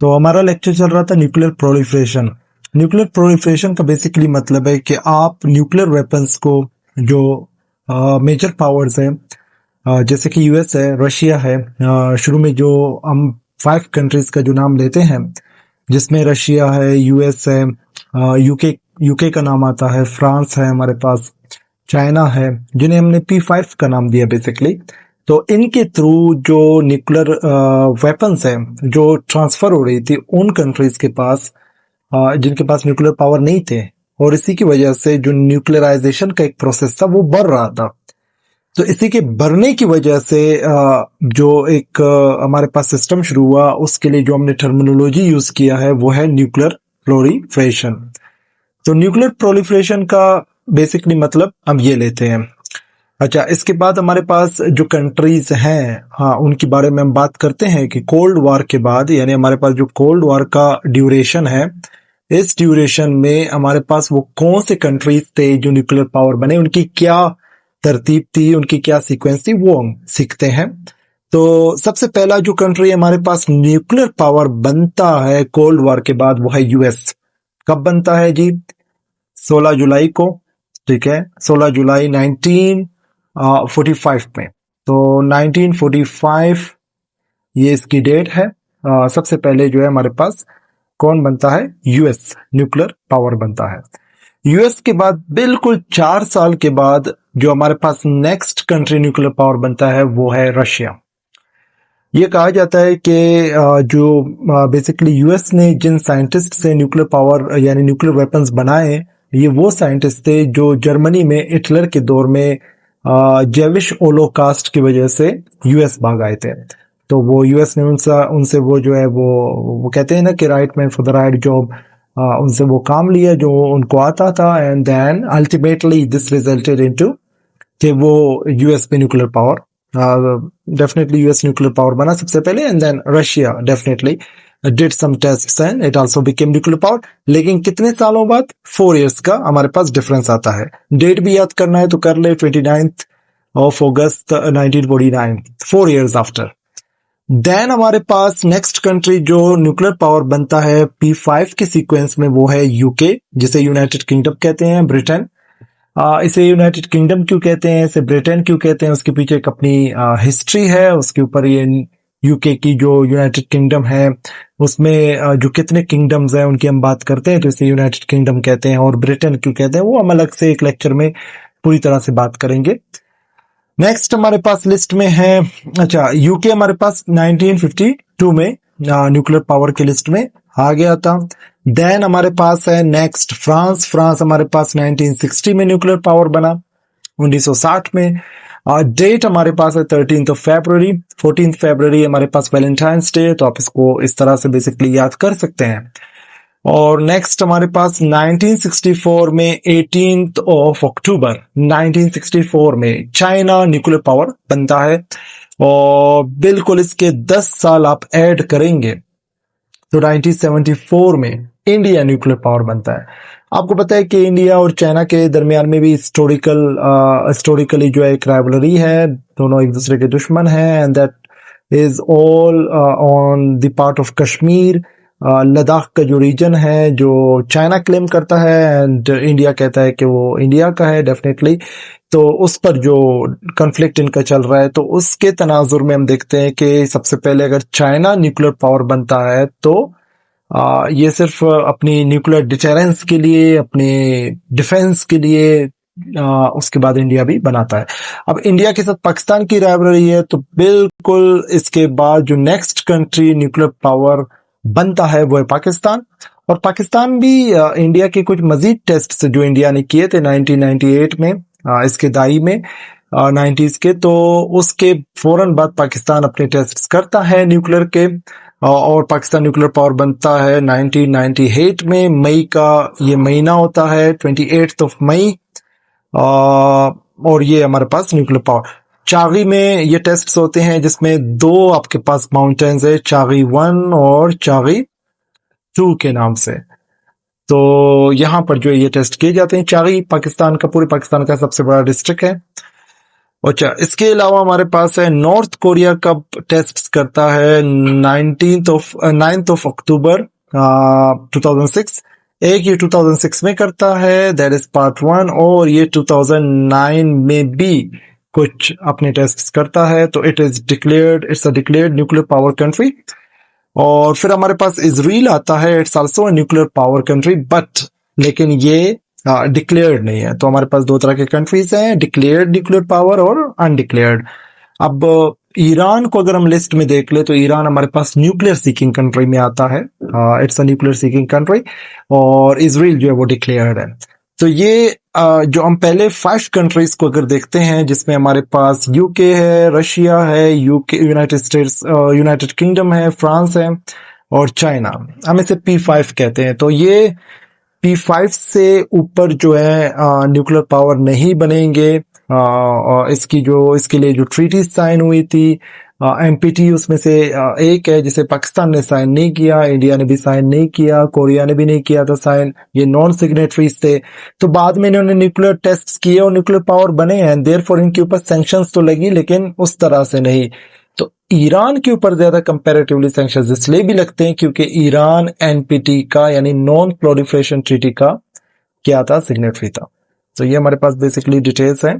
तो हमारा लेक्चर चल रहा था न्यूक्लियर प्रोलिफरेशन। न्यूक्लियर प्रोलिफरेशन का बेसिकली मतलब है कि आप न्यूक्लियर वेपन्स को जो मेजर पावर्स हैं, जैसे कि यूएस है, रशिया है, शुरू में जो हम 5 कंट्रीज का जो नाम लेते हैं, जिसमें रशिया है, यूएस है, यूके यूके का नाम आता है, फ्रांस है, हमारे पास चाइना है, जिन्हें हमने P5 का नाम दिया बेसिकली। तो इनके थ्रू जो न्यूक्लियर वेपन्स हैं जो ट्रांसफर हो रही थी उन कंट्रीज के पास, जिनके पास न्यूक्लियर पावर नहीं थे, और इसी की वजह से जो न्यूक्लियराइजेशन का एक प्रोसेस था वो बढ़ रहा था। तो इसी के बढ़ने की वजह से जो एक हमारे पास सिस्टम शुरू हुआ, उसके लिए जो हमने टर्मिनोलॉजी यूज किया है वो है न्यूक्लियर प्रोलिफरेशन। तो न्यूक्लियर प्रोलिफरेशन का बेसिकली मतलब हम ये लेते हैं। अच्छा, इसके बाद हमारे पास जो कंट्रीज हैं, हाँ, उनके बारे में हम बात करते हैं कि कोल्ड वॉर के बाद, यानी हमारे पास जो कोल्ड वॉर का ड्यूरेशन है, इस ड्यूरेशन में हमारे पास वो कौन से कंट्रीज थे जो न्यूक्लियर पावर बने, उनकी क्या तरतीब थी, उनकी क्या सीक्वेंस थी, वो हम सीखते हैं। तो सबसे पहला जो कंट्री हमारे पास न्यूक्लियर पावर बनता है कोल्ड वॉर के बाद, वो है यूएस। कब बनता है जी? 16 जुलाई को, ठीक है, 16 जुलाई 1945 में। तो 1945 ये इसकी डेट है। सबसे पहले जो है हमारे पास कौन बनता है? यूएस न्यूक्लियर पावर बनता है। यूएस के बाद बिल्कुल 4 साल के बाद जो हमारे पास नेक्स्ट कंट्री न्यूक्लियर पावर बनता है वो है रशिया। ये कहा जाता है कि जो बेसिकली यूएस ने जिन साइंटिस्ट से न्यूक्लियर पावर यानी न्यूक्लियर वेपन्स बनाए, ये वो साइंटिस्ट थे जो जर्मनी में हिटलर के दौर में जेविश ओलोकास्ट की वजह से यूएस भाग आए थे। तो वो यूएस ने उनसे वो जो है वो कहते हैं ना कि right man for the right job, उनसे वो काम लिया जो उनको आता था, and then ultimately this resulted into कि वो यूएस पे nuclear power, definitely US nuclear power बना सबसे पहले, and then Russia definitely did some tests and it also became nuclear power. लेकिन कितने सालों बाद? 4 इयर्स का हमारे पास डिफरेंस आता है। डेट भी याद करना है तो कर ले, 29 अगस्त 1949, 4 इयर्स आफ्टर। देन हमारे पास नेक्स्ट कंट्री जो न्यूक्लियर पावर बनता है P5 के सीक्वेंस में, वो है यूके, जिसे यूनाइटेड किंगडम कहते हैं, ब्रिटेन। इसे यूनाइटेड किंगडम क्यों कहते हैं, इसे ब्रिटेन क्यों कहते हैं, उसके पीछे एक अपनी हिस्ट्री है। उसके ऊपर ये यूके की जो यूनाइटेड किंगडम है, उसमें जो कितने किंगडम्स हैं उनकी हम बात करते हैं, तो इसे यूनाइटेड किंगडम कहते हैं। और ब्रिटेन क्यों कहते हैं वो हम अलग से एक लेक्चर में पूरी तरह से बात करेंगे। नेक्स्ट हमारे पास लिस्ट में है, अच्छा, यूके हमारे पास 1952 में न्यूक्लियर पावर की लिस्ट में आ गया था। देन हमारे पास है नेक्स्ट फ्रांस। फ्रांस हमारे पास 1960 में न्यूक्लियर पावर बना, 1960 में। डेट हमारे पास है 13 फरवरी। 14 फरवरी हमारे पास वैलेंटाइंस डे, तो आप इसको इस तरह से बेसिकली याद कर सकते हैं। और नेक्स्ट हमारे पास 1964 में 18 अक्टूबर 1964 में चाइना न्यूक्लियर पावर बनता है। और बिल्कुल इसके 10 साल आप ऐड करेंगे तो 1974 में इंडिया न्यूक्लियर पावर बनता है। आपको पता है कि इंडिया और चाइना के दरमियान में भी हिस्टोरिकली जो है एक राइवलरी है, दोनों एक दूसरे के दुश्मन हैं, and that is all on the part of Kashmir. Ladakh का जो रीजन है जो चाइना क्लेम करता है एंड इंडिया कहता है कि वो इंडिया का है डेफिनेटली। तो उस पर जो कन्फ्लिक्ट इनका चल रहा है, तो उसके तनाजुर में हम देखते हैं कि सबसे पहले अगर चाइना न्यूक्लियर पावर बनता है तो ये सिर्फ अपनी न्यूक्लियर डिटेरेंस के लिए, अपने डिफेंस के लिए, उसके बाद इंडिया भी बनाता है। अब इंडिया के साथ पाकिस्तान की राइवलरी है, तो बिल्कुल इसके बाद जो नेक्स्ट कंट्री न्यूक्लियर पावर बनता है वो है पाकिस्तान। और पाकिस्तान भी इंडिया के कुछ मजीद टेस्ट जो इंडिया ने किए थे 1998 में, इसके दाई में 90s के, तो उसके फौरन बाद पाकिस्तान अपने टेस्ट करता है न्यूक्लियर के, और पाकिस्तान न्यूक्लियर पावर बनता है 1998 में। मई का ये महीना होता है, 28 मई, और ये हमारे पास न्यूक्लियर पावर चागी में ये टेस्ट्स होते हैं, जिसमें दो आपके पास माउंटेन्स है, चागी 1 और चागी 2 के नाम से। तो यहाँ पर जो ये टेस्ट किए जाते हैं। चागी पाकिस्तान का, पूरे पाकिस्तान का सबसे बड़ा डिस्ट्रिक्ट है। अच्छा, इसके अलावा हमारे पास है नॉर्थ कोरिया कब टेस्ट करता है 9th ऑफ अक्टूबर 2006। एक ये 2006 में करता है, दैट इज पार्ट 1, और ये 2009 में भी कुछ अपने टेस्ट करता है। तो it's a declared nuclear power country. और फिर हमारे पास इजराइल आता है, it's also a nuclear power country, but लेकिन ये डिक्लेयर्ड नहीं है। तो हमारे पास दो तरह के कंट्रीज हैं, डिक्लेयर्ड न्यूक्लियर पावर और अनडिक्लेयर्ड। अब ईरान को अगर हम लिस्ट में देख ले तो ईरान हमारे पास न्यूक्लियर सीकिंग कंट्री में आता है, it's a nuclear seeking country. और इजराइल जो है वो डिक्लेयर्ड है। तो ये जो हम पहले 5 कंट्रीज को अगर देखते हैं, जिसमें हमारे पास यूके है, रशिया है, UK United states United kingdom है, फ्रांस है और चाइना, हम इसे P5 कहते हैं। तो ये P5 से ऊपर जो है न्यूक्लियर पावर नहीं बनेंगे। और इसके लिए जो ट्रीटी साइन हुई थी, एमपीटी उसमें से एक है जिसे पाकिस्तान ने साइन नहीं किया, इंडिया ने भी साइन नहीं किया, कोरिया ने भी नहीं किया था साइन, ये नॉन सिग्नेटरीज थे। तो बाद में इन्होंने न्यूक्लियर टेस्ट किए और न्यूक्लियर पावर बने हैं, देयरफॉर इनके ऊपर सैंक्शंस तो लगी, लेकिन उस तरह से नहीं। तो ईरान के ऊपर ज्यादा कंपैरेटिवली सैंक्शंस इसलिए भी लगते हैं क्योंकि ईरान एनपीटी का यानी नॉन प्रोलिफरेशन ट्रीटी का क्या था, सिग्नेटरी था। तो ये हमारे पास बेसिकली डिटेल्स हैं।